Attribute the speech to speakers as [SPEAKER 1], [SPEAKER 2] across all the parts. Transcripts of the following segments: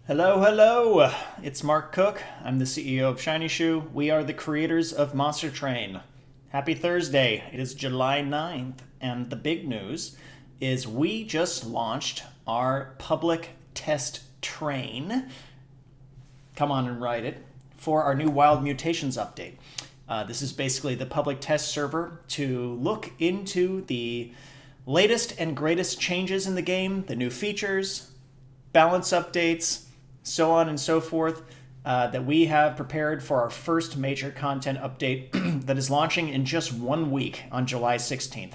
[SPEAKER 1] Hello, hello! It's Mark Cook. I'm the CEO of Shiny Shoe. We are the creators of Monster Train. Happy Thursday. It is July 9th, and the big news is we just launched our public test train. Come on and ride it for our new Wild Mutations update. This is basically the public test server to look into the latest and greatest changes in the game, the new features, balance updates, so on and so forth, that we have prepared for our first major content update that is launching in just 1 week on July 16th.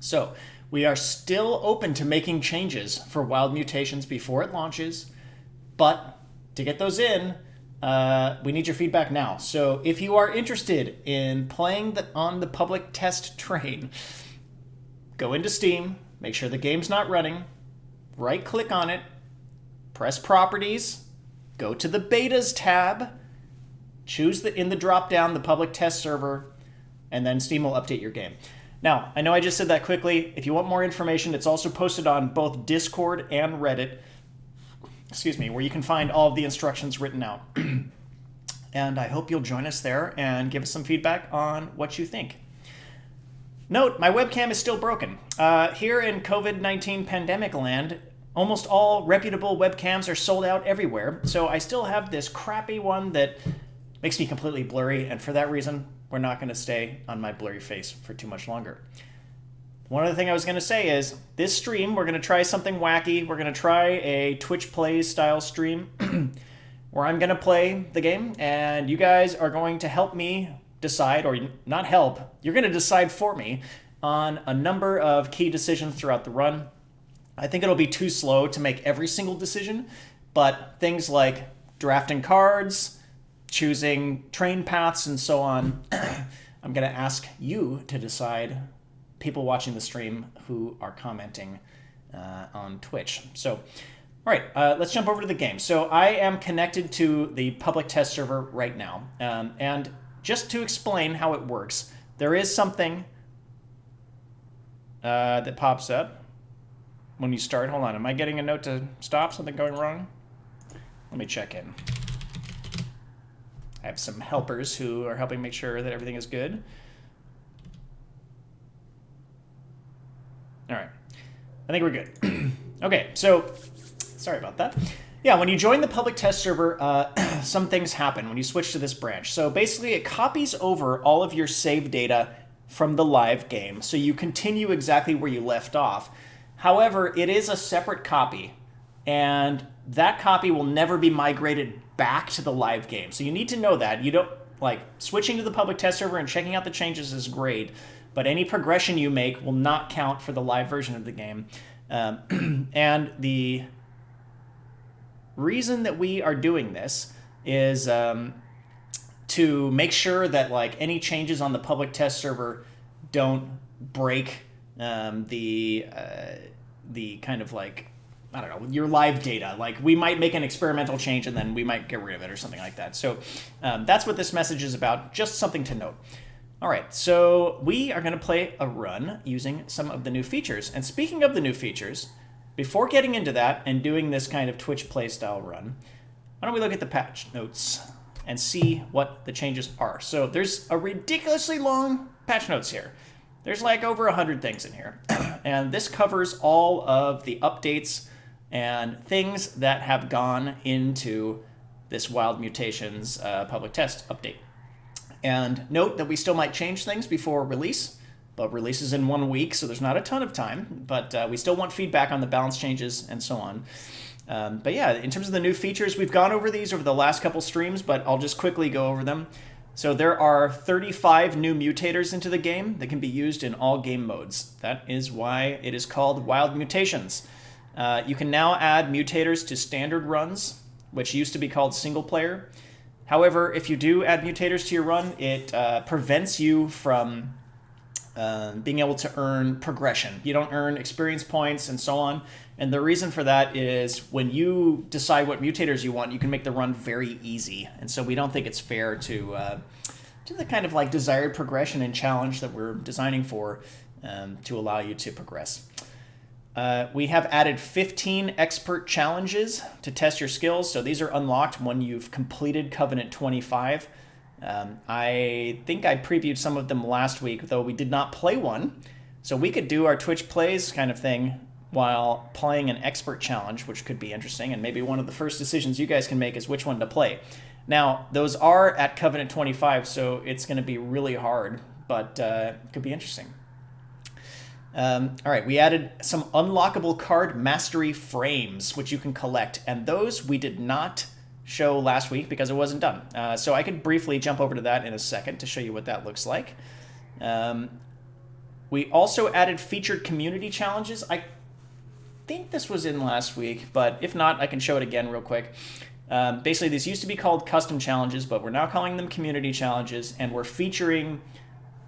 [SPEAKER 1] So we are still open to making changes for Wild Mutations before it launches, but to get those in, we need your feedback now. So if you are interested in playing on the public test train, go into Steam, make sure the game's not running, right-click on it, press Properties, go to the Betas tab, choose in the drop-down the public test server, and then Steam will update your game. Now, I know I just said that quickly. If you want more information, it's also posted on both Discord and Reddit, where you can find all of the instructions written out. And I hope you'll join us there and give us some feedback on what you think. Note, my webcam is still broken. Here in COVID-19 pandemic land, almost all reputable webcams are sold out everywhere, so I still have this crappy one that makes me completely blurry, and for that reason, we're not going to stay on my blurry face for too much longer. One other thing I was going to say is, this stream, we're going to try something wacky. We're going to try a Twitch Plays style stream where I'm going to play the game, and you guys are going to help me decide, or not help, you're going to decide for me on a number of key decisions throughout the run. I think it'll be too slow to make every single decision, but things like drafting cards, choosing train paths, and so on, I'm going to ask you to decide, people watching the stream who are commenting on Twitch. So, all right, let's jump over to the game. So I am connected to the public test server right now, and just to explain how it works, there is something that pops up when you start. Hold on, am I getting a note to stop? Something going wrong? Let me check in. I have some helpers who are helping make sure that everything is good. All right, I think we're good. Okay, so sorry about that. Yeah, when you join the public test server, some things happen when you switch to this branch. So basically it copies over all of your save data from the live game, so you continue exactly where you left off. However, it is a separate copy, and that copy will never be migrated back to the live game. So you need to know that. You don't, like, switching to the public test server and checking out the changes is great, but any progression you make will not count for the live version of the game. And the reason that we are doing this is to make sure that, like, any changes on the public test server don't break the kind of, like, I don't know, your live data. Like, we might make an experimental change and then we might get rid of it or something like that. So that's what this message is about, just something to note. All right, so we are going to play a run using some of the new features. And speaking of the new features, before getting into that and doing this kind of Twitch play style run, why don't we look at the patch notes and see what the changes are. So there's a ridiculously long patch notes here. There's like over 100 things in here. And this covers all of the updates and things that have gone into this Wild Mutations public test update. And note that we still might change things before release, but release is in 1 week, so there's not a ton of time, but we still want feedback on the balance changes and so on. But yeah, in terms of the new features, we've gone over these over the last couple streams, but I'll just quickly go over them. So there are 35 new mutators into the game that can be used in all game modes. That is why it is called Wild Mutations. You can now add mutators to standard runs, which used to be called single player. However, if you do add mutators to your run, it prevents you from being able to earn progression. You don't earn experience points and so on. And the reason for that is when you decide what mutators you want, you can make the run very easy. And so we don't think it's fair to the kind of like desired progression and challenge that we're designing for to allow you to progress. We have added 15 expert challenges to test your skills. So these are unlocked when you've completed Covenant 25. I think I previewed some of them last week, though we did not play one. So we could do our Twitch plays kind of thing while playing an expert challenge, which could be interesting. And maybe one of the first decisions you guys can make is which one to play. Now, those are at Covenant 25, so it's going to be really hard, but it could be interesting. All right, we added some unlockable card mastery frames, which you can collect, and those we did not show last week because it wasn't done. So I could briefly jump over to that in a second to show you what that looks like. We also added featured community challenges. I think this was in last week, but if not, I can show it again real quick. Basically, these used to be called custom challenges, but we're now calling them community challenges, and we're featuring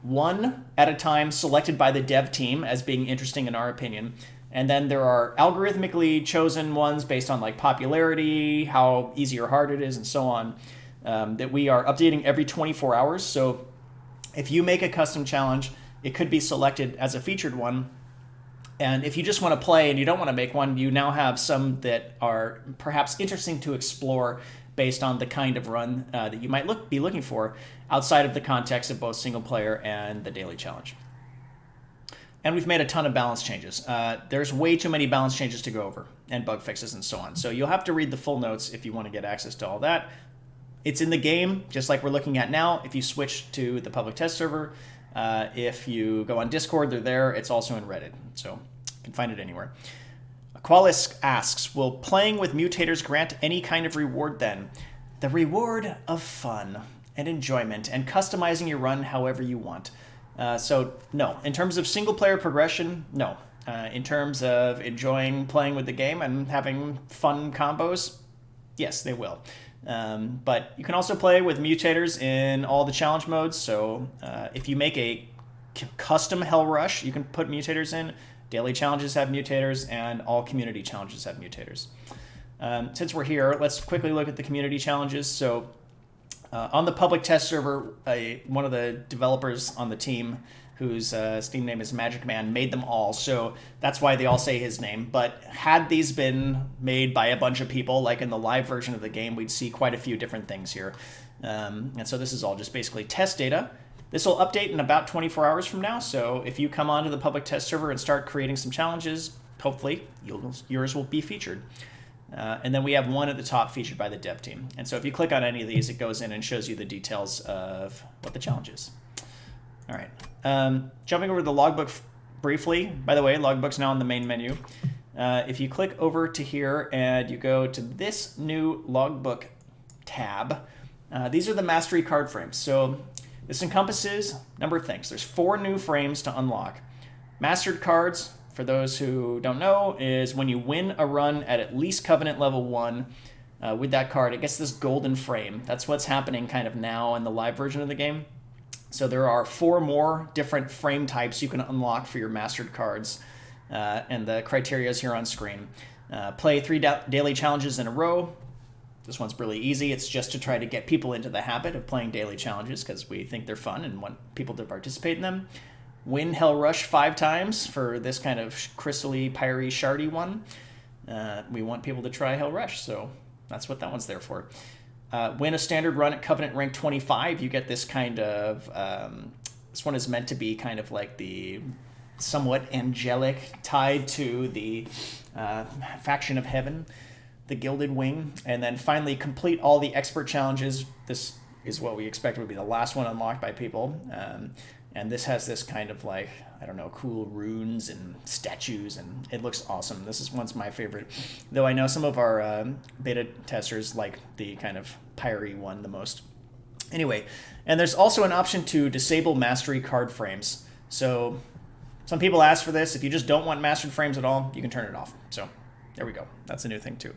[SPEAKER 1] one at a time selected by the dev team as being interesting in our opinion. And then there are algorithmically chosen ones based on like popularity, how easy or hard it is, and so on, that we are updating every 24 hours. So if you make a custom challenge, it could be selected as a featured one. And if you just want to play and you don't want to make one, you now have some that are perhaps interesting to explore based on the kind of run that you might be looking for outside of the context of both single player and the daily challenge. And we've made a ton of balance changes. There's way too many balance changes to go over, and bug fixes and so on. So you'll have to read the full notes if you want to get access to all that. It's in the game, just like we're looking at now. If you switch to the public test server, if you go on Discord, they're there. It's also in Reddit, so you can find it anywhere. Qualis asks, will playing with mutators grant any kind of reward then? The reward of fun and enjoyment and customizing your run however you want. So no, in terms of single player progression, no. In terms of enjoying playing with the game and having fun combos, yes, they will. But you can also play with mutators in all the challenge modes. So if you make a custom Hell Rush, you can put mutators in. Daily challenges have mutators, and all community challenges have mutators. Since we're here, let's quickly look at the community challenges. So on the public test server, one of the developers on the team, whose Steam name is Magic Man, made them all. So that's why they all say his name. But had these been made by a bunch of people, like in the live version of the game, we'd see quite a few different things here. And so this is all just basically test data. This will update in about 24 hours from now. So if you come onto the public test server and start creating some challenges, hopefully yours will be featured. And then we have one at the top featured by the dev team. And so if you click on any of these, it goes in and shows you the details of what the challenge is. All right. Jumping over to the logbook briefly. By the way, logbook's now in the main menu. If you click over to here and you go to this new logbook tab, these are the mastery card frames. So this encompasses a number of things. There's 4 new frames to unlock. Mastered cards, for those who don't know, is when you win a run at least Covenant level 1 with that card, it gets this golden frame. That's what's happening kind of now in the live version of the game. So there are 4 more different frame types you can unlock for your mastered cards, and the criteria is here on screen. Play 3 daily challenges in a row. This one's really easy. It's just to try to get people into the habit of playing daily challenges because we think they're fun and want people to participate in them. Win Hell Rush 5 times for this kind of crystally, pyry, shardy one. We want people to try Hell Rush, so that's what that one's there for. Win a standard run at Covenant rank 25. You get this kind of... this one is meant to be kind of like the somewhat angelic tied to the faction of heaven, the Gilded Wing. And then finally complete all the expert challenges. This is what we expect would be the last one unlocked by people. And this has this kind of like, I don't know, cool runes and statues, and it looks awesome. This is one's my favorite. Though I know some of our beta testers like the kind of pyry one the most. Anyway, and there's also an option to disable mastery card frames. So some people ask for this. If you just don't want mastered frames at all, you can turn it off. So there we go. That's a new thing too.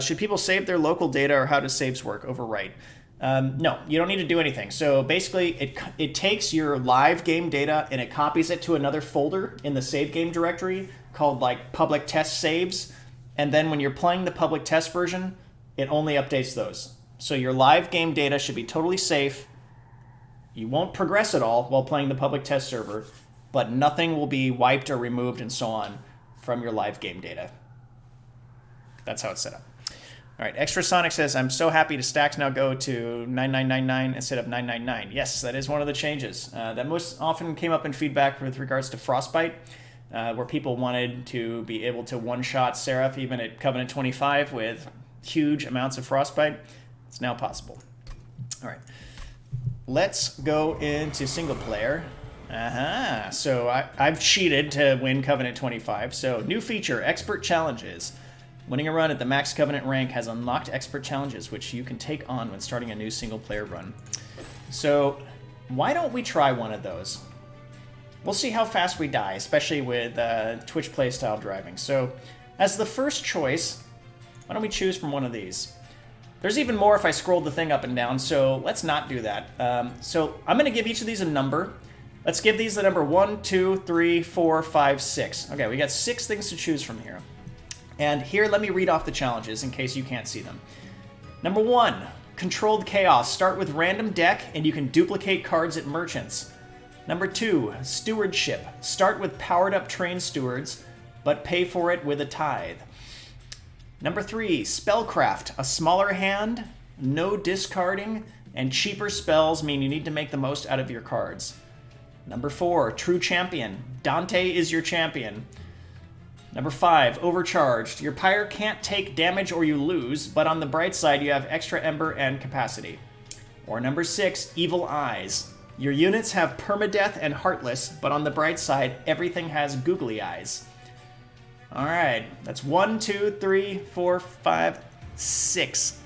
[SPEAKER 1] Should people save their local data, or how does saves work? Overwrite. No, you don't need to do anything. So basically, it takes your live game data and it copies it to another folder in the save game directory called like public test saves. And then when you're playing the public test version, it only updates those. So your live game data should be totally safe. You won't progress at all while playing the public test server, but nothing will be wiped or removed and so on from your live game data. That's how it's set up. All right, Extra Sonic says, I'm so happy to stacks now go to 9999 instead of 999. Yes, that is one of the changes. That most often came up in feedback with regards to Frostbite, where people wanted to be able to one-shot Seraph even at Covenant 25 with huge amounts of Frostbite. It's now possible. All right, let's go into single player. So I've cheated to win Covenant 25. So new feature, Expert Challenges. Winning a run at the max Covenant rank has unlocked Expert Challenges, which you can take on when starting a new single player run. So why don't we try one of those? We'll see how fast we die, especially with Twitch playstyle driving. So as the first choice, why don't we choose from one of these? There's even more if I scrolled the thing up and down, so let's not do that. So I'm going to give each of these a number. Let's give these the number 1, 2, 3, 4, 5, 6. Okay, we got 6 things to choose from here. And here, let me read off the challenges in case you can't see them. Number 1, Controlled Chaos. Start with random deck, and you can duplicate cards at merchants. Number 2, Stewardship. Start with powered up train stewards, but pay for it with a tithe. Number 3, Spellcraft. A smaller hand, no discarding, and cheaper spells mean you need to make the most out of your cards. Number 4, True Champion. Dante is your champion. Number 5, Overcharged. Your pyre can't take damage or you lose, but on the bright side you have extra ember and capacity. Or number 6, Evil Eyes. Your units have permadeath and heartless, but on the bright side everything has googly eyes. Alright, that's 1, 2, 3, 4, 5, 6.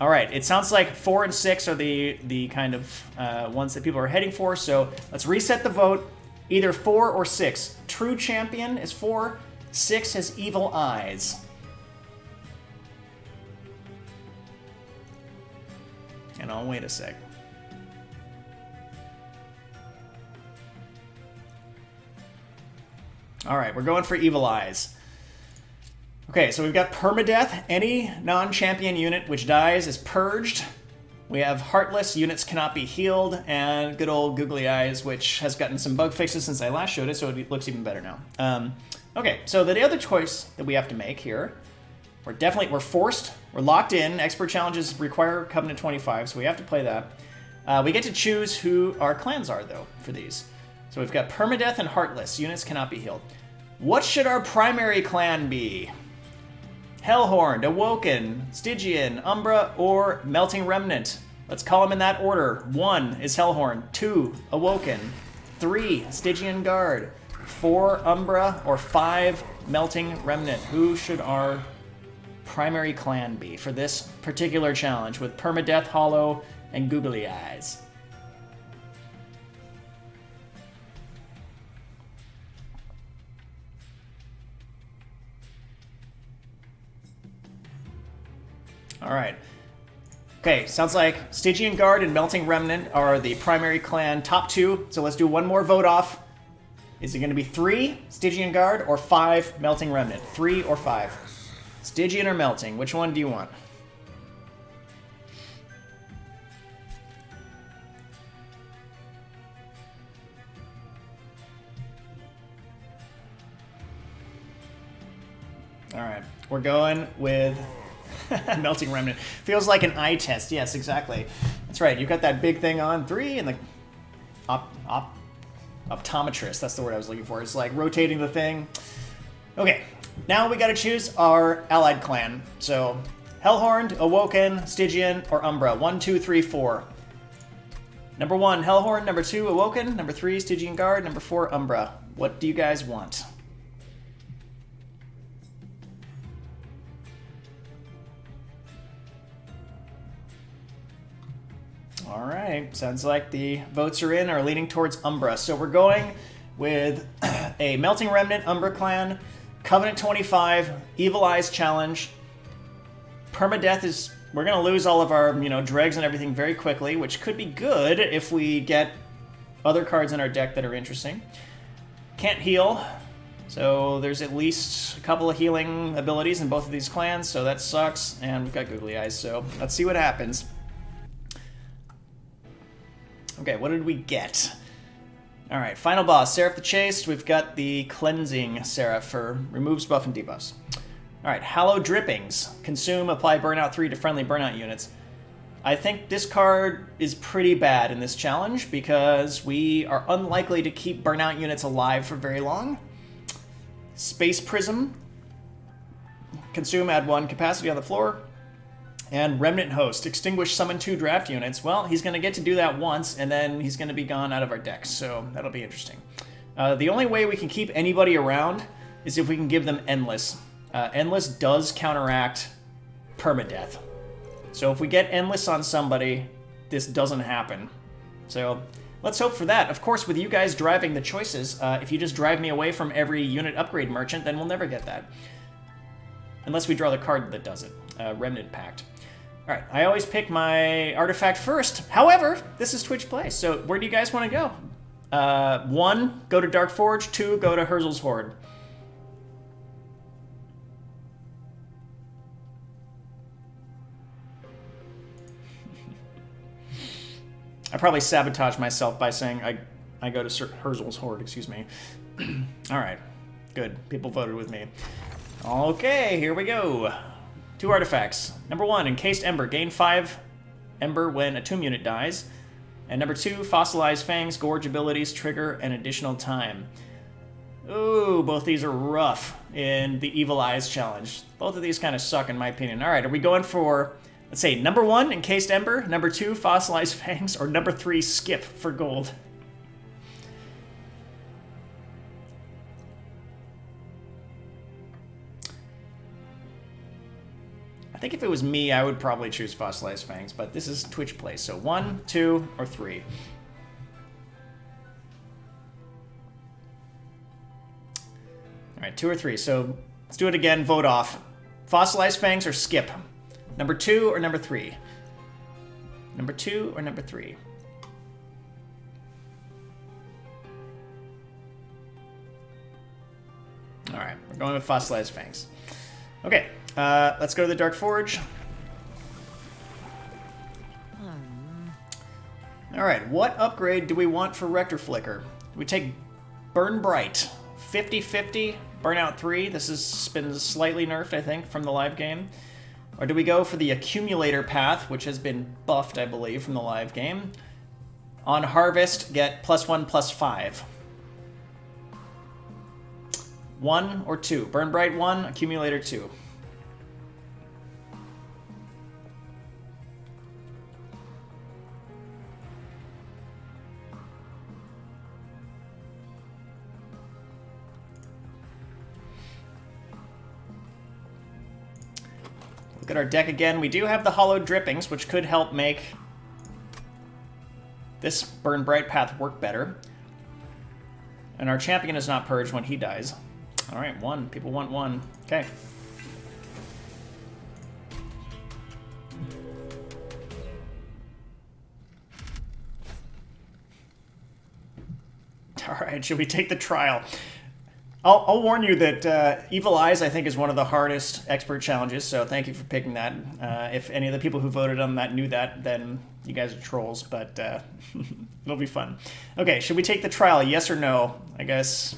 [SPEAKER 1] Alright, it sounds like 4 and 6 are the kind of ones that people are heading for, so let's reset the vote. Either 4 or 6. True Champion is 4, 6 has Evil Eyes. And I'll wait a sec. Alright, we're going for Evil Eyes. Okay, so we've got Permadeath. Any non-champion unit which dies is purged. We have Heartless, units cannot be healed, and good old Googly Eyes, which has gotten some bug fixes since I last showed it, so it looks even better now. Okay, so the other choice that we have to make here, we're forced, we're locked in. Expert Challenges require Covenant 25, so we have to play that. We get to choose who our clans are, though, for these. So we've got Permadeath and Heartless, units cannot be healed. What should our primary clan be? Hellhorned, Awoken, Stygian, Umbra, or Melting Remnant. Let's call them in that order. 1 is Hellhorned, 2, Awoken, 3, Stygian Guard, 4, Umbra, or 5, Melting Remnant. Who should our primary clan be for this particular challenge with Permadeath, Hollow, and Googly Eyes? All right. Okay, sounds like Stygian Guard and Melting Remnant are the primary clan top 2. So let's do one more vote off. Is it going to be 3 Stygian Guard or 5 Melting Remnant? 3 or 5? Stygian or Melting? Which one do you want? All right, we're going with Melting Remnant. Feels like an eye test. Yes, exactly. That's right. You've got that big thing on 3 and the optometrist. That's the word I was looking for. It's like rotating the thing. Okay, now we got to choose our allied clan. So Hellhorned, Awoken, Stygian, or Umbra. 1, 2, 3, 4. Number 1, Hellhorned. Number 2, Awoken. Number 3, Stygian Guard. Number 4, Umbra. What do you guys want? All right, sounds like the votes are leaning towards Umbra. So we're going with a Melting Remnant Umbra clan, Covenant 25, Evil Eyes challenge. Permadeath is, we're going to lose all of our, dregs and everything very quickly, which could be good if we get other cards in our deck that are interesting. Can't heal, so there's at least a couple of healing abilities in both of these clans, so that sucks. And we've got Googly Eyes, so let's see what happens. Okay, what did we get? All right, final boss, Seraph the Chaste. We've got the Cleansing Seraph for removes buff and debuffs. All right, Hallowed Drippings. Consume, apply Burnout 3 to friendly Burnout units. I think this card is pretty bad in this challenge because we are unlikely to keep Burnout units alive for very long. Space Prism. Consume, add 1 capacity on the floor. And Remnant Host. Extinguish, summon 2 draft units. Well, he's going to get to do that once, and then he's going to be gone out of our decks, so that'll be interesting. The only way we can keep anybody around is if we can give them Endless. Endless does counteract permadeath. So if we get Endless on somebody, this doesn't happen. So let's hope for that. Of course, with you guys driving the choices, if you just drive me away from every unit upgrade merchant, then we'll never get that. Unless we draw the card that does it. Remnant Pact. Alright, I always pick my artifact first. However, this is Twitch Play, so where do you guys want to go? 1, go to Dark Forge. 2, go to Herzl's Horde. I probably sabotage myself by saying I go to Herzl's Horde, excuse me. Alright, good. People voted with me. Okay, here we go. 2 artifacts. Number 1, Encased Ember. Gain 5 Ember when a tomb unit dies. And number 2, Fossilized Fangs. Gorge abilities trigger an additional time. Ooh, both these are rough in the Evil Eyes challenge. Both of these kind of suck in my opinion. Alright, are we going for, let's say, number 1, Encased Ember, number 2, Fossilized Fangs, or number 3, Skip for gold? I think if it was me, I would probably choose Fossilized Fangs, but this is Twitch Play, so 1, 2, or 3. Alright, 2 or 3, so let's do it again, vote off. Fossilized Fangs or Skip? Number 2 or number 3? Number 2 or number 3? Alright, we're going with Fossilized Fangs. Okay. Let's go to the Dark Forge. Alright, what upgrade do we want for Rector Flicker? We take Burn Bright. 50-50, Burnout 3. This has been slightly nerfed, I think, from the live game. Or do we go for the Accumulator path, which has been buffed, I believe, from the live game? On Harvest, get +1/+5. 1 or 2? Burn Bright 1, Accumulator 2. Look at our deck again. We do have the Hallowed Drippings, which could help make this Burn Bright path work better. And our champion is not purged when he dies. Alright, 1. People want 1. Okay. Alright, should we take the trial? I'll warn you that Evil Eyes, I think, is one of the hardest expert challenges, so thank you for picking that. If any of the people who voted on that knew that, then you guys are trolls, but it'll be fun. Okay, should we take the trial, yes or no? I guess,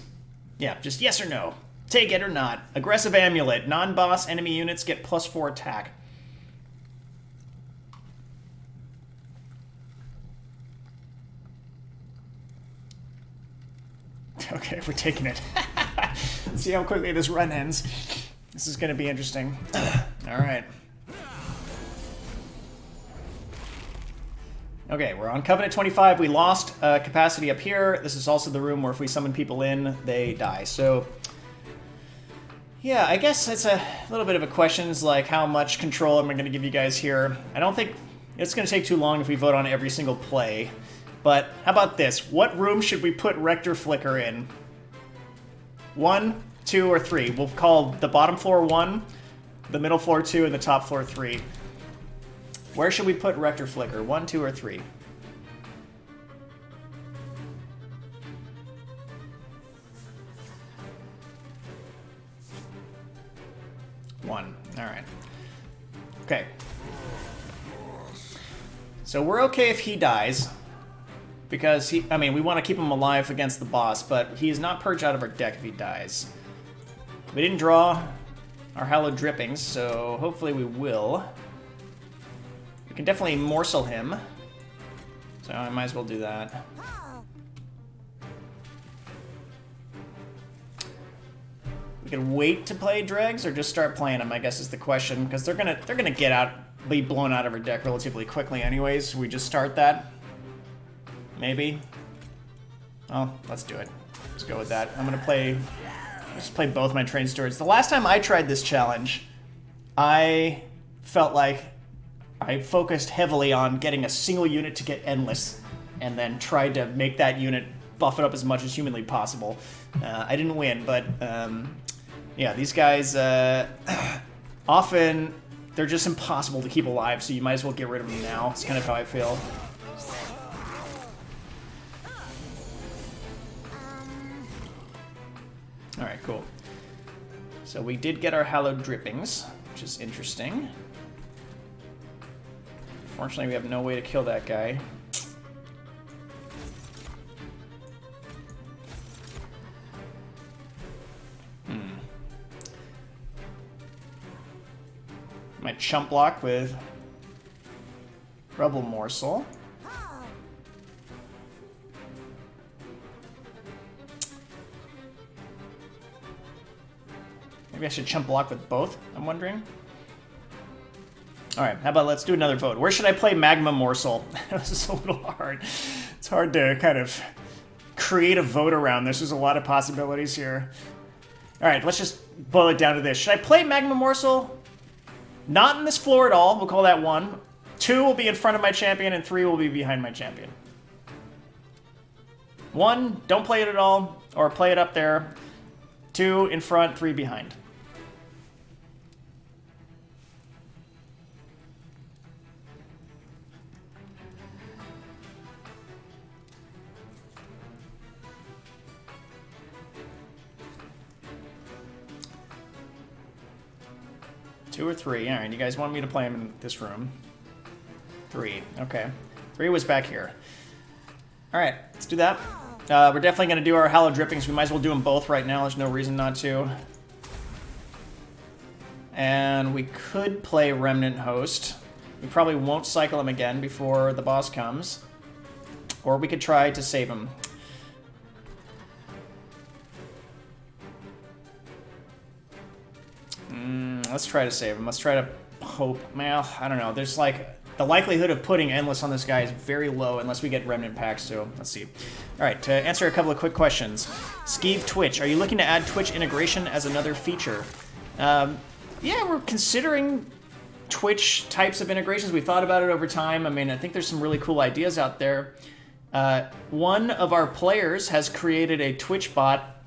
[SPEAKER 1] yeah, just yes or no. Take it or not. Aggressive Amulet. Non-boss enemy units get +4 attack. Okay, we're taking it. Let's see how quickly this run ends. This is going to be interesting. All right. Okay, we're on Covenant 25. We lost capacity up here. This is also the room where if we summon people in, they die. So, yeah, I guess it's a little bit of a questions like how much control am I going to give you guys here. I don't think it's going to take too long if we vote on every single play. But how about this? What room should we put Rector Flicker in? 1, 2, or 3? We'll call the bottom floor 1, the middle floor 2, and the top floor 3. Where should we put Rector Flicker? 1, 2, or 3? One. All right. Okay. So we're okay if he dies. because he, I mean, we want to keep him alive against the boss, but he is not purged out of our deck if he dies. We didn't draw our hallowed drippings, so hopefully we will. We can definitely morsel him, so I might as well do that. We can wait to play dregs or just start playing them, I guess is the question, because they're gonna be blown out of our deck relatively quickly anyways. We just start that. Maybe. Oh, let's do it. Let's go with that. I'm gonna just play both my train stewards. The last time I tried this challenge, I felt like I focused heavily on getting a single unit to get endless, and then tried to make that unit buff it up as much as humanly possible. I didn't win, but yeah, these guys often they're just impossible to keep alive, so you might as well get rid of them now. It's kind of how I feel. Alright, cool. So we did get our hallowed drippings, which is interesting. Fortunately, we have no way to kill that guy. Might chump block with Rebel Morsel. Maybe I should chump block with both, I'm wondering. Alright, how about let's do another vote. Where should I play Magma Morsel? This is a little hard. It's hard to kind of create a vote around this. There's a lot of possibilities here. Alright, let's just boil it down to this. Should I play Magma Morsel? Not in this floor at all. We'll call that 1. 2 will be in front of my champion, and 3 will be behind my champion. 1, don't play it at all, or play it up there. 2 in front, 3 behind. Two or 3. All right, you guys want me to play him in this room? 3. Okay. 3 was back here. All right, let's do that. We're definitely going to do our hallowed drippings. We might as well do them both right now. There's no reason not to. And we could play Remnant Host. We probably won't cycle him again before the boss comes. Or we could try to save him. Let's try to save him. Let's try to hope. Well, I don't know. There's like the likelihood of putting Endless on this guy is very low unless we get Remnant packs, so let's see. All right, to answer a couple of quick questions. Skeeve Twitch, are you looking to add Twitch integration as another feature? Yeah, we're considering Twitch types of integrations. We thought about it over time. I mean, I think there's some really cool ideas out there. One of our players has created a Twitch bot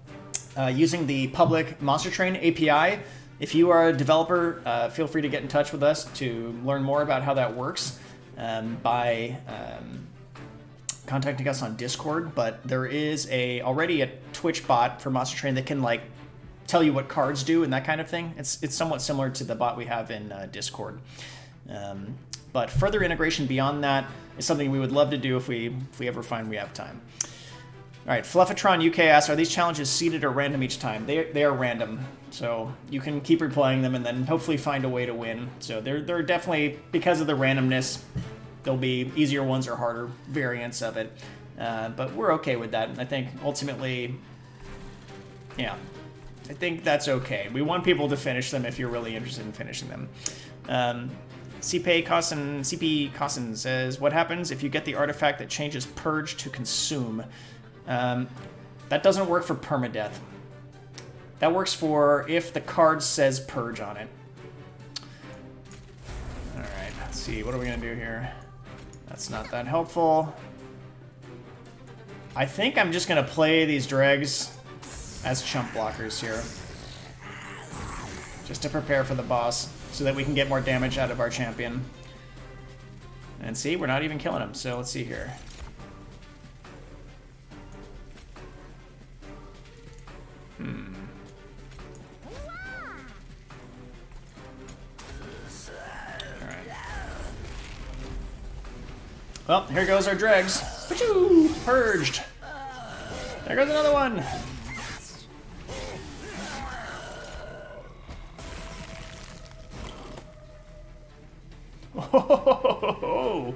[SPEAKER 1] using the public Monster Train API. If you are a developer, feel free to get in touch with us to learn more about how that works by contacting us on Discord. But there is already a Twitch bot for Monster Train that can like tell you what cards do and that kind of thing. It's somewhat similar to the bot we have in Discord. But further integration beyond that is something we would love to do if we ever find we have time. All right, Fluffitron UK asks, are these challenges seeded or random each time? They are random, so you can keep replaying them and then hopefully find a way to win. So they're definitely, because of the randomness, there'll be easier ones or harder variants of it. But we're okay with that. I think ultimately, yeah, I think that's okay. We want people to finish them if you're really interested in finishing them. CP Cossin says, what happens if you get the artifact that changes Purge to Consume? That doesn't work for permadeath. That works for if the card says Purge on it. Alright, let's see. What are we going to do here? That's not that helpful. I think I'm just going to play these dregs as chump blockers here. Just to prepare for the boss, so that we can get more damage out of our champion. And see, we're not even killing him, so let's see here. Alright. Well, here goes our dregs. Achoo! Purged. There goes another one. Oh,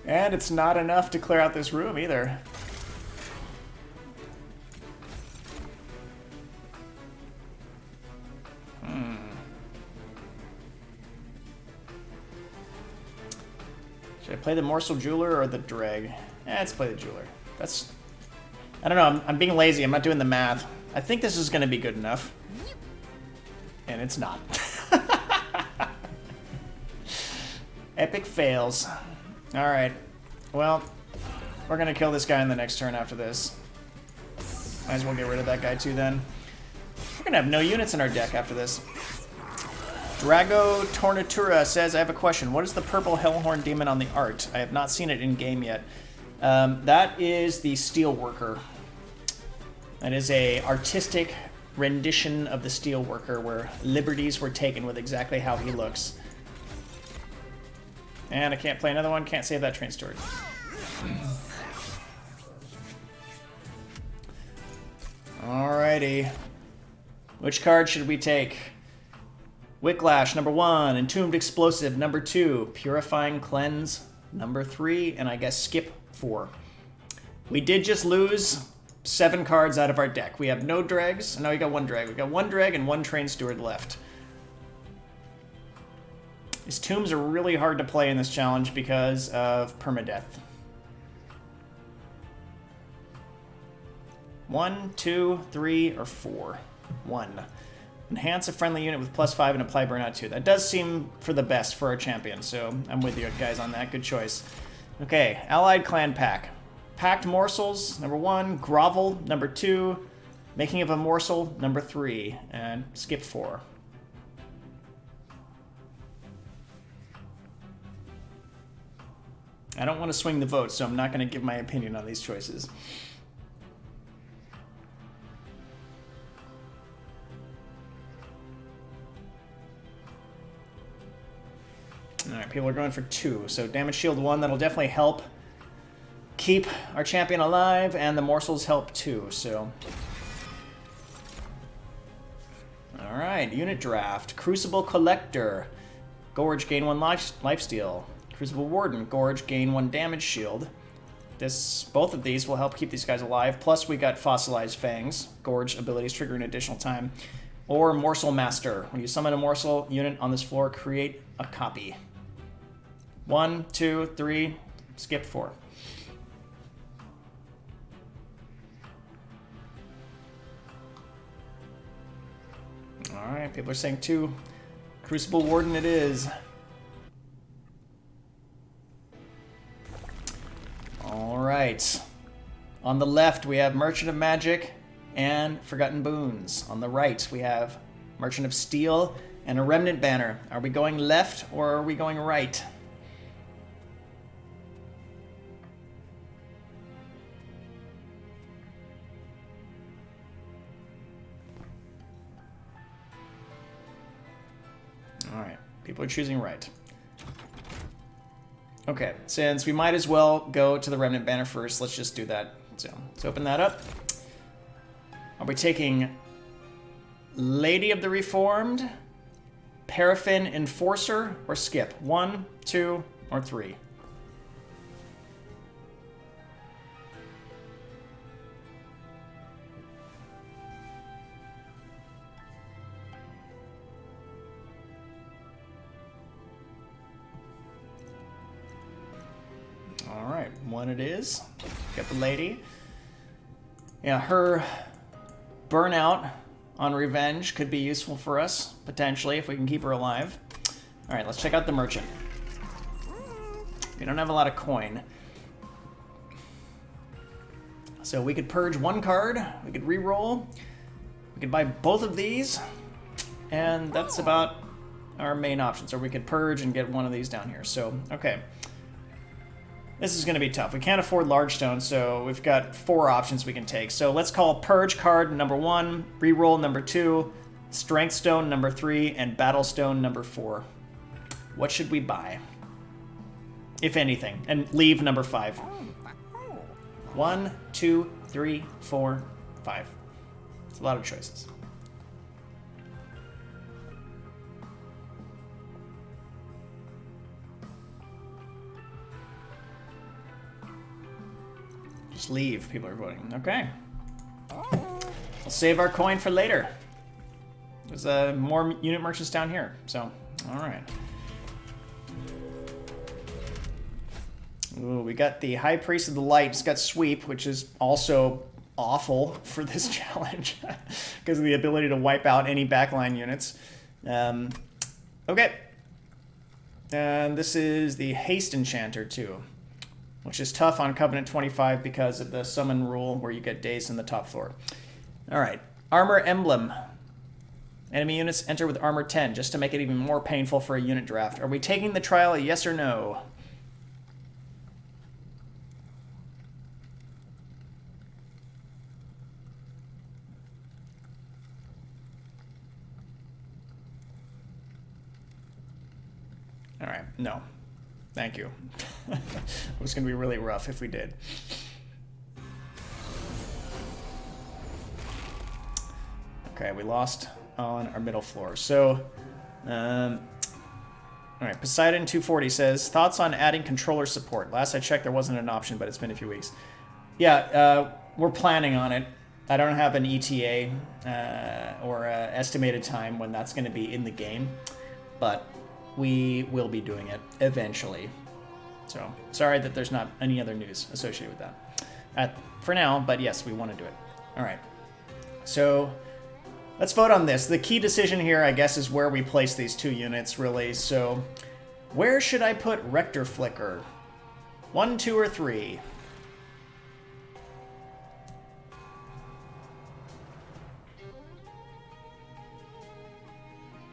[SPEAKER 1] and it's not enough to clear out this room either. Should I play the Morsel Jeweler or the Dreg? Let's play the Jeweler. That's... I don't know, I'm being lazy, I'm not doing the math. I think this is gonna be good enough. And it's not. Epic fails. Alright. Well, we're gonna kill this guy in the next turn after this. Might as well get rid of that guy too then. We're gonna have no units in our deck after this. Drago Tornatura says, I have a question. What is the purple Hellhorn Demon on the art? I have not seen it in game yet. That is the Steelworker. That is a artistic rendition of the Steelworker where liberties were taken with exactly how he looks. And I can't play another one. Can't save that train steward. Alrighty. Which card should we take? Wicklash, number 1. Entombed Explosive, number 2. Purifying Cleanse, number 3. And I guess skip 4. We did just lose 7 cards out of our deck. We have no dregs. No, we got 1 dreg. We got 1 dreg and 1 train steward left. These tombs are really hard to play in this challenge because of permadeath. 1, 2, 3, or 4. 1. Enhance a friendly unit with +5 and apply burnout 2. That does seem for the best for our champion, so I'm with you guys on that. Good choice. Okay, Allied Clan Pack. Packed Morsels, number 1. Grovel, number 2. Making of a Morsel, number 3. And skip 4. I don't want to swing the vote, so I'm not going to give my opinion on these choices. Alright, people are going for 2. So damage shield 1, that'll definitely help keep our champion alive, and the morsels help too, so... Alright, unit draft. Crucible Collector. Gorge, gain 1 lifesteal. Crucible Warden, Gorge, gain 1 damage shield. Both of these will help keep these guys alive, plus we got Fossilized Fangs. Gorge abilities trigger an additional time. Or Morsel Master. When you summon a morsel unit on this floor, create a copy. 1, 2, 3, skip 4. Alright, people are saying 2. Crucible Warden it is. Alright. On the left we have Merchant of Magic and Forgotten Boons. On the right we have Merchant of Steel and a Remnant Banner. Are we going left or are we going right? Alright, people are choosing right. Okay, since we might as well go to the Remnant Banner first, let's just do that. So, let's open that up. Are we taking Lady of the Reformed, Paraffin Enforcer, or skip? 1, 2, or 3? Alright, 1 it is. Got the lady. Yeah, her burnout on revenge could be useful for us, potentially, if we can keep her alive. Alright, let's check out the merchant. We don't have a lot of coin. So we could purge 1 card, we could re-roll, we could buy both of these, and that's about our main options. Or we could purge and get 1 of these down here. So, okay. This is going to be tough. We can't afford large stone, so we've got 4 options we can take. So let's call Purge card number 1, Reroll number 2, Strength Stone number 3, and Battle Stone number 4. What should we buy? If anything. And leave number 5. 1, 2, 3, 4, 5. It's a lot of choices. Just leave. People are voting. Okay. We'll save our coin for later. There's more unit merchants down here. So, all right. Ooh, we got the High Priest of the Light. It's got sweep, which is also awful for this challenge because of the ability to wipe out any backline units. Okay. And this is the Haste Enchanter, too, which is tough on Covenant 25 because of the summon rule where you get dazed in the top floor. All right. Armor Emblem. Enemy units enter with armor 10 just to make it even more painful for a unit draft. Are we taking the trial, yes or no? All right, no. Thank you. It was going to be really rough if we did. Okay, we lost on our middle floor. So, all right, Poseidon 240 says, thoughts on adding controller support? Last I checked, there wasn't an option, but it's been a few weeks. Yeah, we're planning on it. I don't have an ETA or estimated time when that's going to be in the game, but we will be doing it eventually. So, sorry that there's not any other news associated with that for now, but yes, we want to do it. All right. So, let's vote on this. The key decision here, I guess, is where we place these two units, really. So, where should I put Rector Flicker? 1, 2, or 3?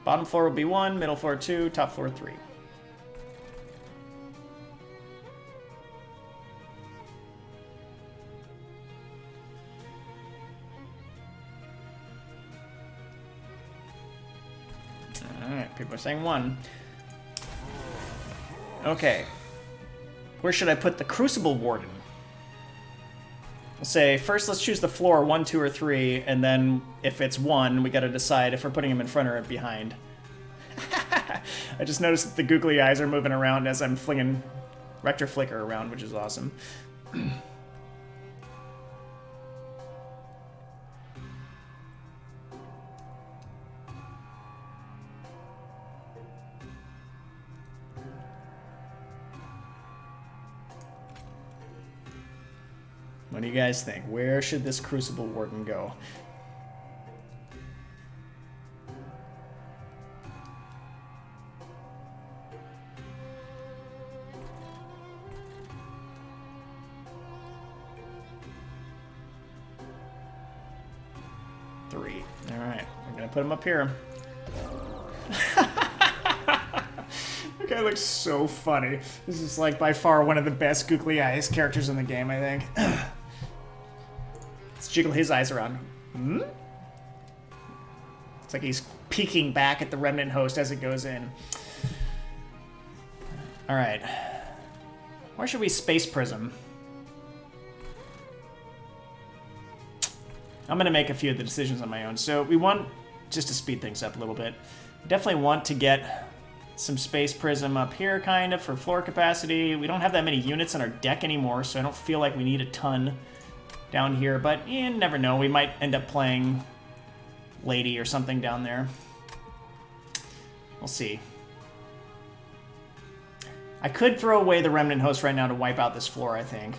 [SPEAKER 1] Bottom floor will be 1, middle floor 2, top floor 3. Alright, people are saying 1. Okay. Where should I put the Crucible Warden? We'll say, first let's choose the floor, 1, 2, or 3, and then if it's 1, we gotta decide if we're putting him in front or behind. I just noticed that the googly eyes are moving around as I'm flinging Rector Flicker around, which is awesome. What do you guys think? Where should this Crucible Warden go? Three. All right, we're gonna put him up here. That guy looks so funny. This is like by far one of the best googly eyes characters in the game, I think. Let's jiggle his eyes around. Hmm? It's like he's peeking back at the remnant host as it goes in. All right. Where should we space prism? I'm going to make a few of the decisions on my own. So we want, just to speed things up a little bit, definitely want to get some space prism up here, kind of, for floor capacity. We don't have that many units on our deck anymore, so I don't feel like we need a ton down here. But you never know. We might end up playing Lady or something down there. We'll see. I could throw away the Remnant Host right now to wipe out this floor, I think.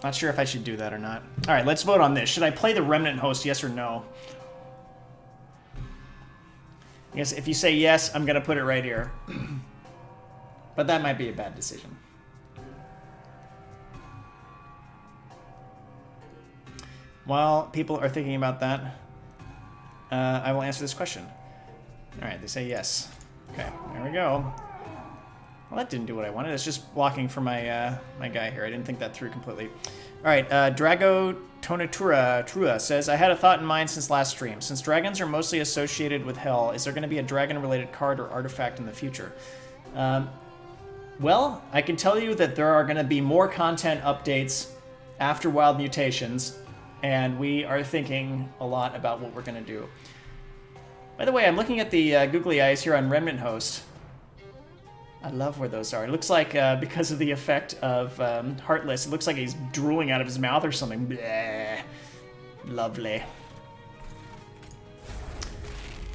[SPEAKER 1] Not sure if I should do that or not. All right, let's vote on this. Should I play the Remnant Host, yes or no? I guess if you say yes, I'm going to put it right here. But that might be a bad decision. While people are thinking about that, I will answer this question. All right, they say yes. Okay, there we go. Well, that didn't do what I wanted. It's just blocking for my my guy here. I didn't think that through completely. All right, Drago Trua says, I had a thought in mind since last stream. Since dragons are mostly associated with hell, is there going to be a dragon-related card or artifact in the future? Well, I can tell you that there are going to be more content updates after Wild Mutations, and we are thinking a lot about what we're going to do. By the way, I'm looking at the googly eyes here on Remnant Host. I love where those are. It looks like, because of the effect of Heartless, it looks like he's drooling out of his mouth or something. Bleh. Lovely.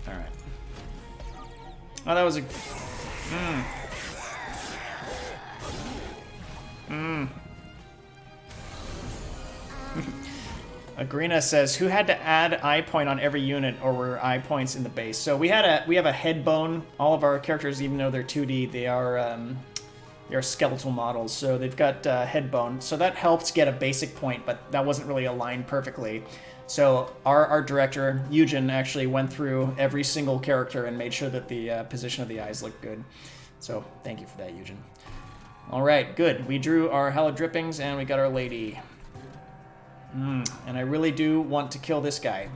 [SPEAKER 1] Alright. Oh, that was a... Agrina says, who had to add eye point on every unit, or were eye points in the base? So we have a head bone. All of our characters, even though they're 2D, they are skeletal models, so they've got head bone. So that helped get a basic point, but that wasn't really aligned perfectly. So our art director, Eugen, actually went through every single character and made sure that the position of the eyes looked good. So thank you for that, Eugen. All right, good. We drew our hallowed drippings, and we got our lady. And I really do want to kill this guy.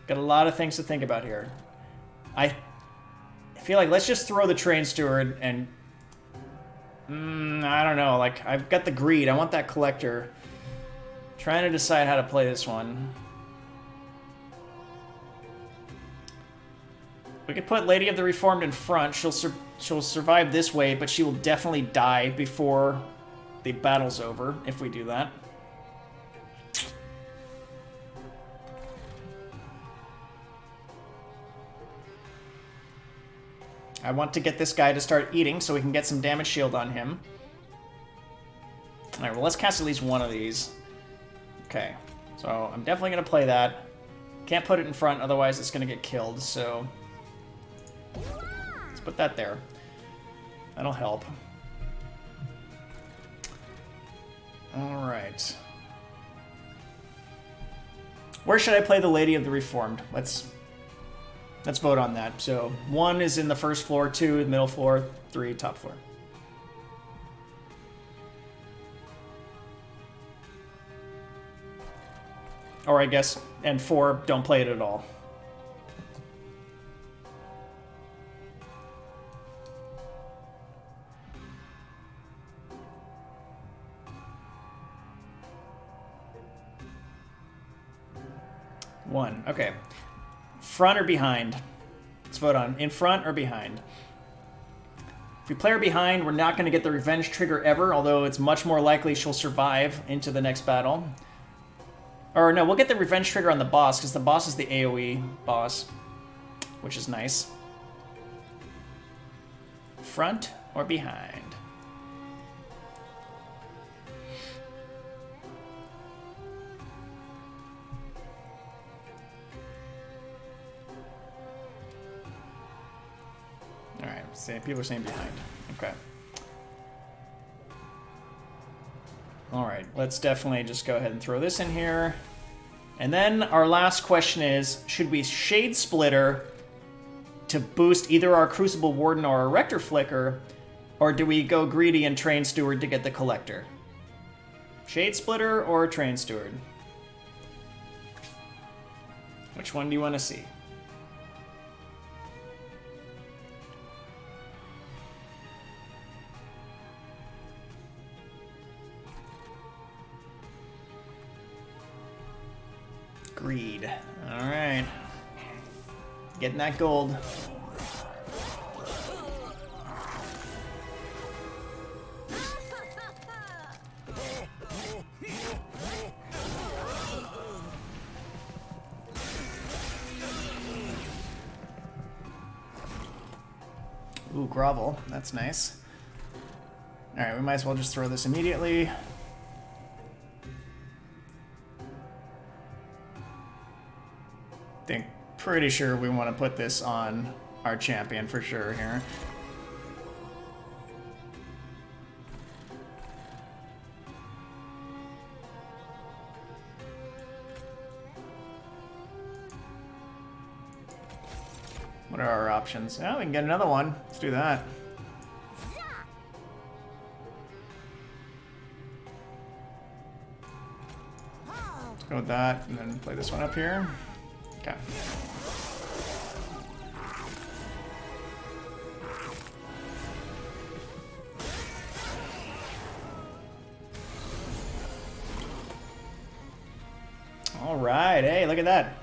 [SPEAKER 1] Got a lot of things to think about here. I feel like let's just throw the train steward and... I don't know, like, I've got the greed. I want that collector. Trying to decide how to play this one. We could put Lady of the Reformed in front. She'll survive this way, but she will definitely die before the battle's over if we do that. I want to get this guy to start eating so we can get some damage shield on him. Alright, well, let's cast at least one of these. Okay, so I'm definitely going to play that. Can't put it in front, otherwise it's going to get killed, so... let's put that there. That'll help. Alright. Where should I play the Lady of the Reformed? Let's vote on that. So 1 is in the first floor, 2 in the middle floor, 3 top floor. Or I guess, and 4, don't play it at all. One, okay. Front or behind? Let's vote on in front or behind. If we play her behind, we're not going to get the revenge trigger ever, although it's much more likely she'll survive into the next battle. Or no, we'll get the revenge trigger on the boss, because the boss is the AoE boss, which is nice. Front or behind? Alright, people are saying behind. Okay. Alright, let's definitely just go ahead and throw this in here. And then our last question is, should we Shade Splitter to boost either our Crucible Warden or our Rector Flicker, or do we go greedy and Train Steward to get the Collector? Shade Splitter or Train Steward? Which one do you want to see? Greed. Alright. Getting that gold. Ooh, grovel. That's nice. Alright, we might as well just throw this immediately. Pretty sure we want to put this on our champion for sure here. What are our options? Oh, we can get another one. Let's do that. Let's go with that, and then play this one up here. Okay. right, hey, look at that.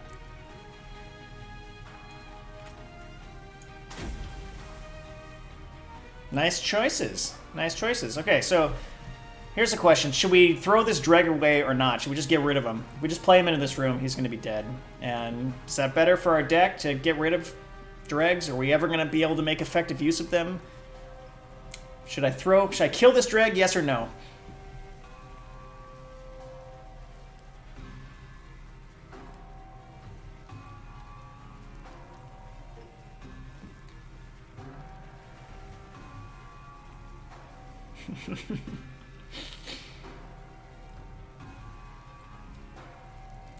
[SPEAKER 1] Nice choices. Nice choices. Okay, so here's a question. Should we throw this dreg away or not? Should we just get rid of him? If we just play him into this room, he's going to be dead. And is that better for our deck to get rid of dregs? Are we ever going to be able to make effective use of them? Should I kill this dreg, yes or no?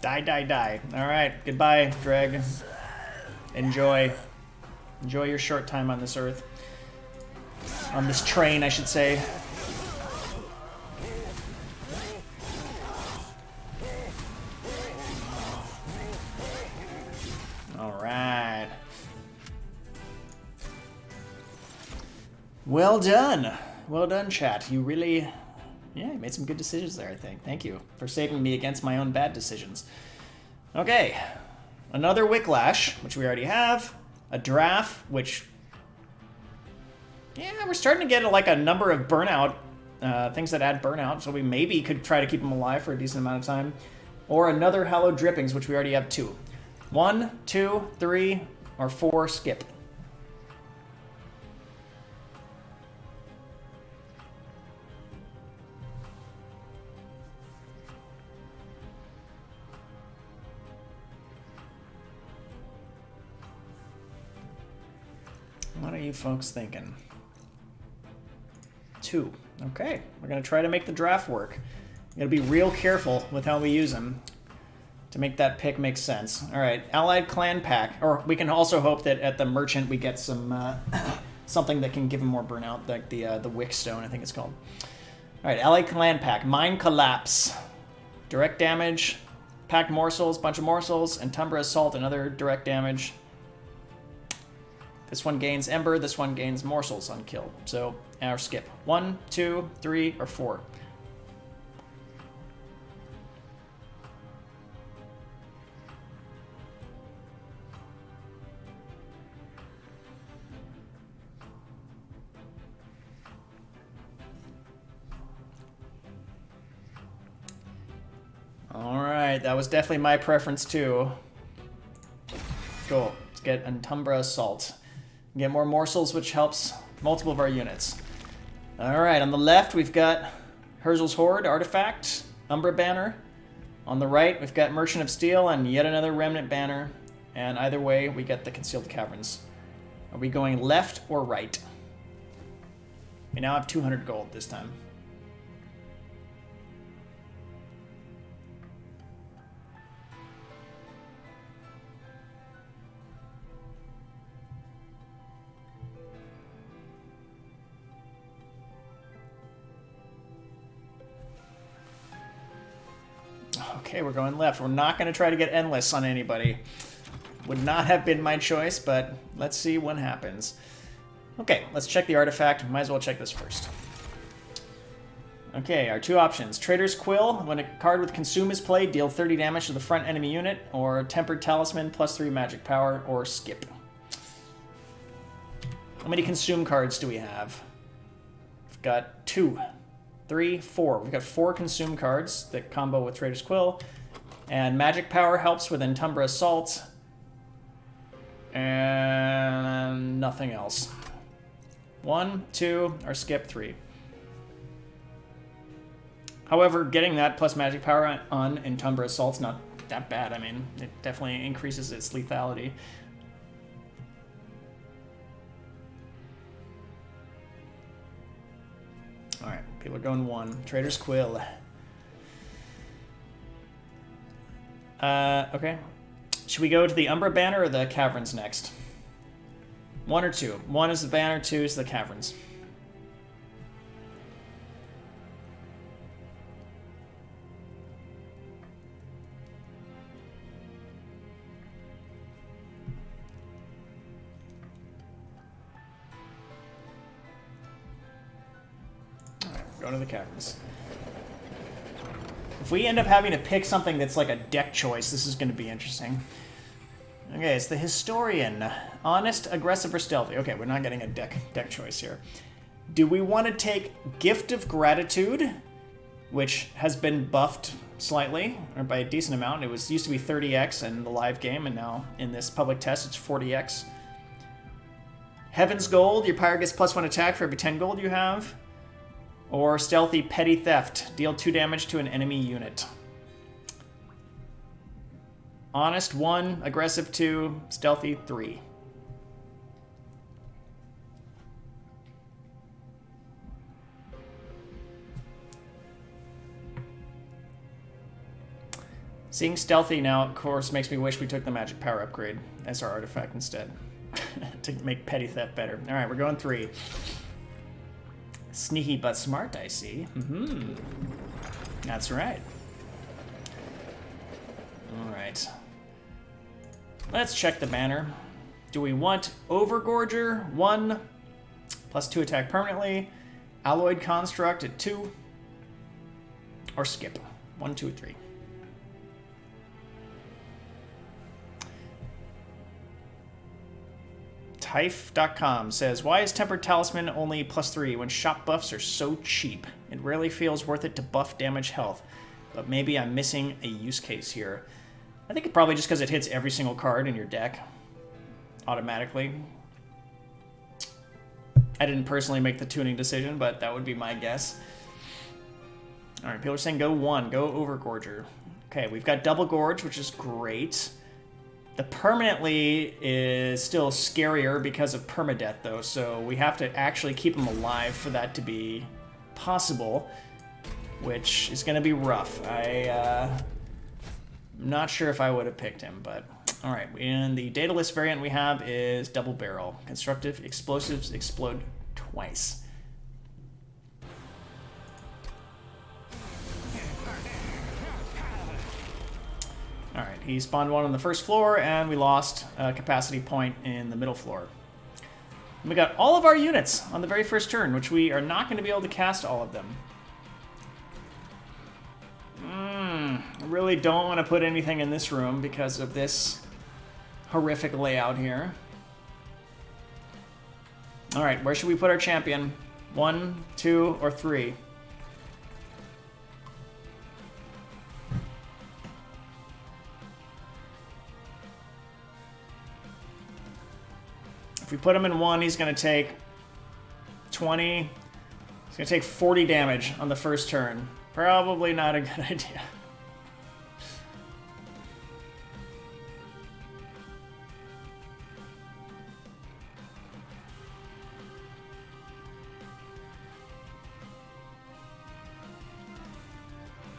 [SPEAKER 1] Die, die, die. Alright, goodbye, Dreg. Enjoy. Enjoy your short time on this earth. On this train, I should say. Alright. Well done. Well done, chat. You really... Yeah, you made some good decisions there, I think. Thank you for saving me against my own bad decisions. Okay. Another Wicklash, which we already have. A Draft, which... Yeah, we're starting to get like a number of burnout, things that add burnout, so we maybe could try to keep them alive for a decent amount of time. Or another Hallowed Drippings, which we already have 2. 1, 2, 3, or 4, skip. What are you folks thinking? 2. Okay, we're going to try to make the draft work. We're going to be real careful with how we use them to make that pick make sense. All right, Allied Clan Pack. Or we can also hope that at the Merchant we get some something that can give him more burnout, like the Wick Stone, I think it's called. All right, Allied Clan Pack. Mine Collapse. Direct damage, packed morsels, bunch of morsels, and Tumbra Assault, another direct damage. This one gains Ember, this one gains Morsels on kill. So, our skip. 1, 2, 3, or 4. Alright, that was definitely my preference too. Cool. Let's get Antumbra Assault. Get more morsels, which helps multiple of our units. Alright, on the left we've got Herzl's Horde, Artifact, Umbra Banner. On the right we've got Merchant of Steel and yet another Remnant Banner. And either way we get the Concealed Caverns. Are we going left or right? We now have 200 gold this time. Okay, we're going left. We're not going to try to get Endless on anybody. Would not have been my choice, but let's see what happens. Okay, let's check the artifact. Might as well check this first. Okay, our 2 options. Trader's Quill. When a card with Consume is played, deal 30 damage to the front enemy unit, or Tempered Talisman, +3 magic power, or skip. How many Consume cards do we have? We've got 2. 3, 4. We've got 4 Consume cards that combo with Trader's Quill. And Magic Power helps with Entumbra Assault. And nothing else. 1, 2, or skip 3. However, getting that plus Magic Power on Entumbra Assault's not that bad. I mean, it definitely increases its lethality. Alright, people are going 1. Trader's Quill. Okay. Should we go to the Umbra Banner or the Caverns next? 1 or 2? 1 is the banner, 2 is the Caverns. Alright, go to the Caverns. If we end up having to pick something that's like a deck choice, this is going to be interesting. Okay, it's the Historian. Honest, aggressive, or stealthy? Okay, we're not getting a deck choice here. Do we want to take Gift of Gratitude, which has been buffed slightly, or by a decent amount. It used to be 30x in the live game, and now in this public test it's 40x. Heaven's Gold, your pirate gets +1 attack for every 10 gold you have. Or Stealthy Petty Theft, deal 2 damage to an enemy unit. Honest 1, aggressive 2, stealthy 3. Seeing stealthy now, of course, makes me wish we took the magic power upgrade as our artifact instead. To make petty theft better. Alright, we're going 3. Sneaky but smart, I see. That's right. Alright. Let's check the banner. Do we want Overgorger 1, +2 attack permanently, Alloyed Construct at 2, or skip? 1, 2, 3. Tyfe.com says, why is Tempered Talisman only +3 when shop buffs are so cheap? It rarely feels worth it to buff damage health, but maybe I'm missing a use case here. I think it's probably just because it hits every single card in your deck automatically. I didn't personally make the tuning decision, but that would be my guess. Alright, people are saying go 1, go Overgorger. Okay, we've got Double Gorge, which is great. The permanently is still scarier because of permadeath, though, so we have to actually keep him alive for that to be possible, which is going to be rough. I'm not sure if I would have picked him, but alright. In the data list variant we have is Double Barrel. Constructive explosives explode twice. Alright, he spawned 1 on the first floor, and we lost a capacity point in the middle floor. And we got all of our units on the very first turn, which we are not going to be able to cast all of them. I really don't want to put anything in this room because of this horrific layout here. Alright, where should we put our champion? 1, 2, or 3? If we put him in 1, he's going to take 20. He's going to take 40 damage on the first turn. Probably not a good idea.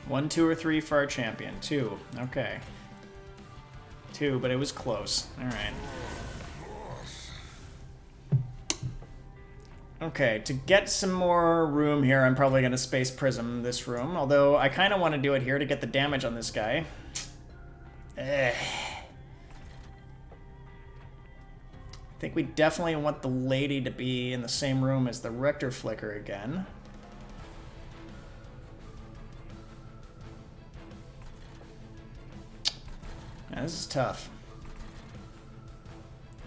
[SPEAKER 1] One, 2, or 3 for our champion. 2. Okay. 2, but it was close. All right. Okay, to get some more room here, I'm probably going to Space Prism this room, although I kind of want to do it here to get the damage on this guy. I think we definitely want the lady to be in the same room as the Rector Flicker again. Yeah, this is tough.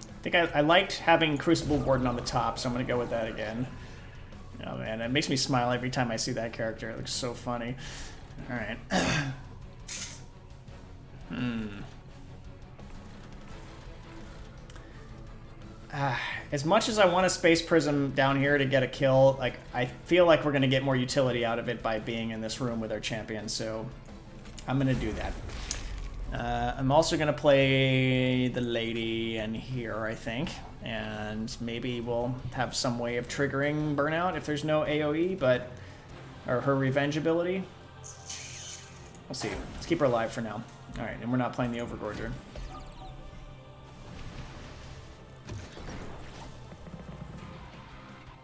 [SPEAKER 1] I think I liked having Crucible Warden on the top, so I'm going to go with that again. Oh man, it makes me smile every time I see that character. It looks so funny. Alright. As much as I want a Space Prism down here to get a kill, like I feel like we're going to get more utility out of it by being in this room with our champion, so I'm going to do that. I'm also going to play the lady in here, I think, and maybe we'll have some way of triggering Burnout if there's no AoE, but or her revenge ability. We'll see. Let's keep her alive for now. All right, and we're not playing the Overgorger.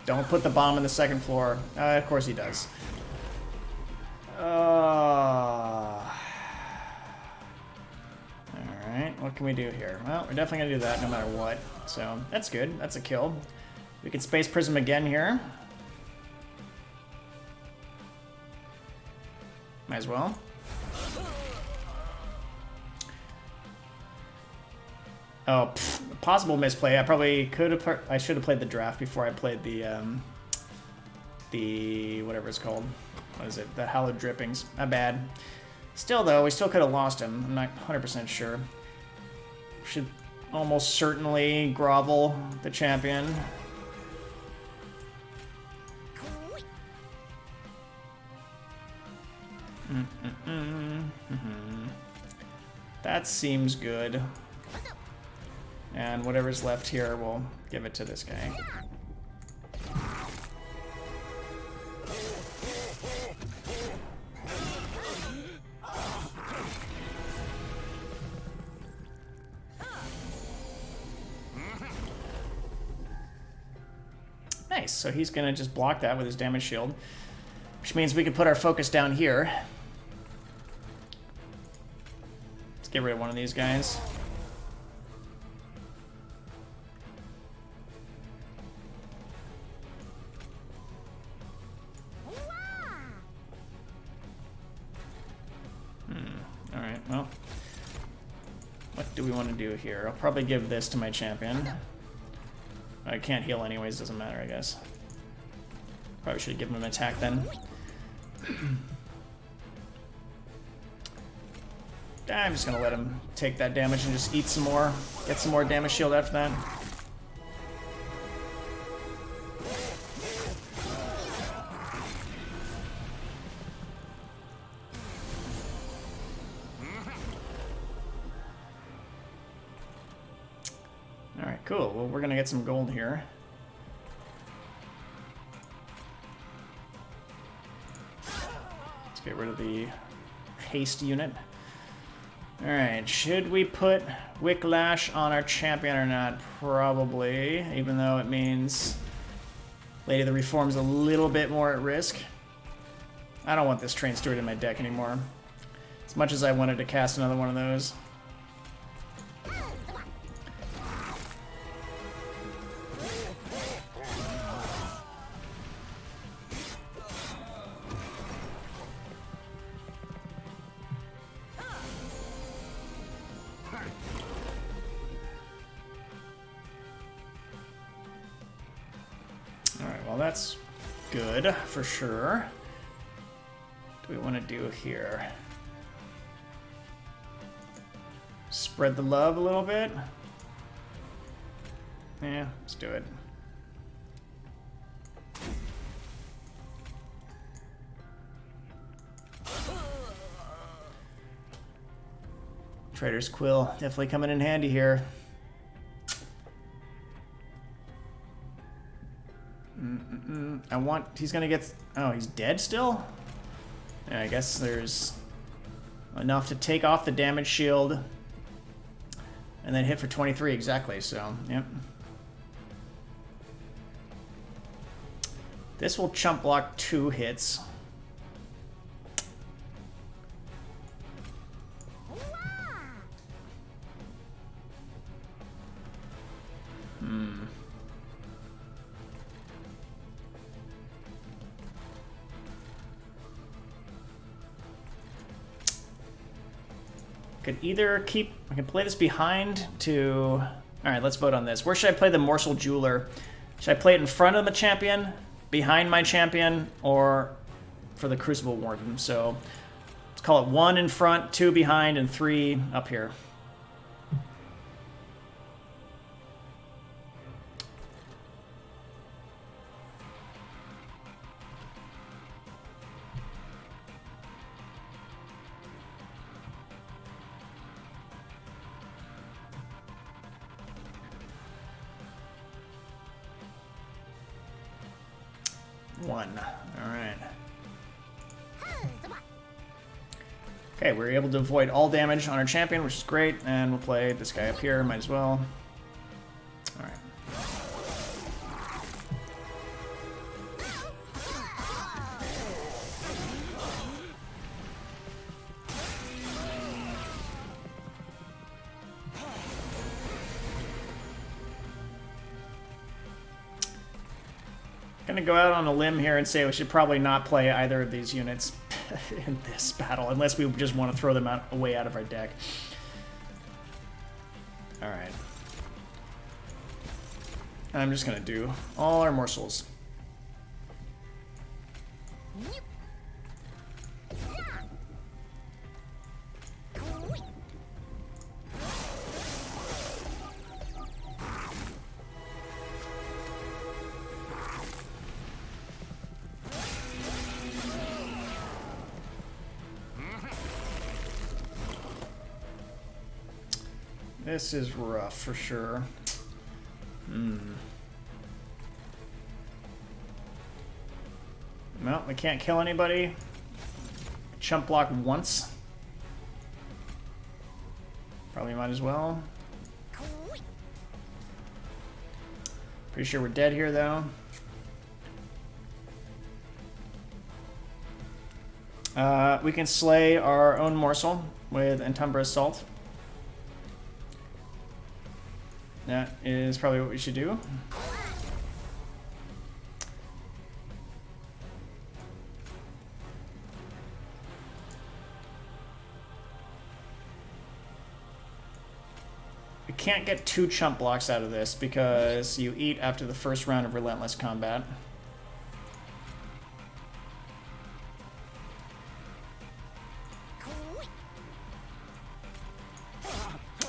[SPEAKER 1] Don't put the bomb in the second floor. Of course he does. Alright, what can we do here? Well, we're definitely going to do that no matter what. So, that's good. That's a kill. We can Space Prism again here. Might as well. Oh, possible misplay. I probably could have. I should have played the draft before I played the whatever it's called. What is it? The hallowed drippings. Not bad. Still though, we still could have lost him. I'm not 100% sure. Should almost certainly grovel the champion. That seems good. And whatever's left here, we'll give it to this guy. Nice, so he's gonna just block that with his damage shield, which means we can put our focus down here. Let's get rid of one of these guys. Alright, well, what do we want to do here? I'll probably give this to my champion. I can't heal anyways, doesn't matter, I guess. Probably should give him an attack then. I'm just gonna let him take that damage and just eat some more. Get some more damage shield after that. Alright, cool. Well, we're gonna get some gold here. Let's get rid of the haste unit. Alright, should we put Wicklash on our champion or not? Probably, even though it means Lady of the Reform's a little bit more at risk. I don't want this Train Steward in my deck anymore. As much as I wanted to cast another one of those. Alright, well that's good for sure. What do we want to do here? Spread the love a little bit? Yeah, let's do it. Trader's Quill definitely coming in handy here. He's gonna get, oh, he's dead still? Yeah, I guess there's enough to take off the damage shield and then hit for 23 exactly, so, yep. This will chump block 2 hits. Could either keep, I can play this behind to, alright, let's vote on this. Where should I play the Morsel Jeweler? Should I play it in front of the champion, behind my champion, or for the Crucible Warden? So let's call it 1 in front, 2 behind, and 3 up here. Alright. Okay, we're able to avoid all damage on our champion, which is great, and we'll play this guy up here, might as well. Alright. Gonna go out on a limb here and say we should probably not play either of these units in this battle, unless we just want to throw them away out of our deck. Alright. I'm just gonna do all our morsels. This is rough for sure. Well, we can't kill anybody. Chump block once. Probably might as well. Pretty sure we're dead here though. We can slay our own morsel with Entumbra Assault. That is probably what we should do. We can't get 2 chump blocks out of this because you eat after the first round of Relentless Combat.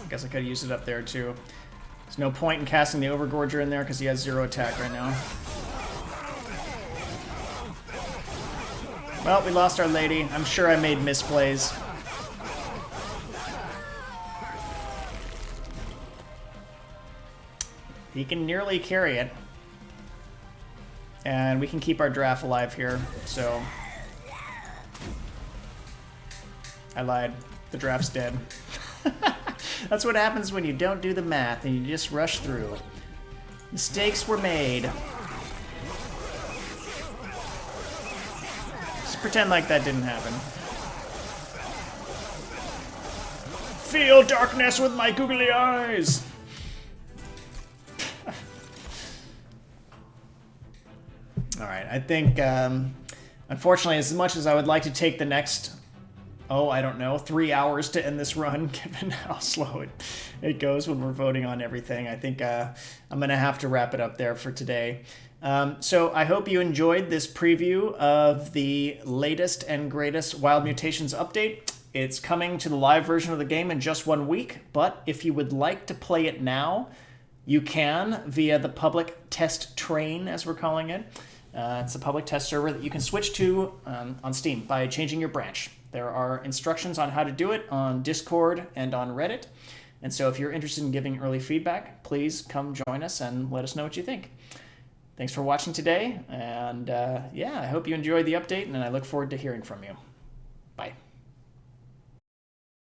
[SPEAKER 1] Guess I could have used it up there too. There's no point in casting the Overgorger in there because he has 0 attack right now. Well, we lost our lady. I'm sure I made misplays. He can nearly carry it. And we can keep our draft alive here, so... I lied. The draft's dead. That's what happens when you don't do the math and you just rush through. Mistakes were made. Just pretend like that didn't happen. Feel darkness with my googly eyes! Alright, I think, unfortunately, as much as I would like to take the next... I don't know, 3 hours to end this run, given how slow it goes when we're voting on everything. I think I'm going to have to wrap it up there for today. So I hope you enjoyed this preview of the latest and greatest Wild Mutations update. It's coming to the live version of the game in just 1 week, but if you would like to play it now, you can via the public test train, as we're calling it. It's a public test server that you can switch to on Steam by changing your branch. There are instructions on how to do it on Discord and on Reddit. And so if you're interested in giving early feedback, please come join us and let us know what you think. Thanks for watching today. And yeah, I hope you enjoyed the update, and I look forward to hearing from you. Bye.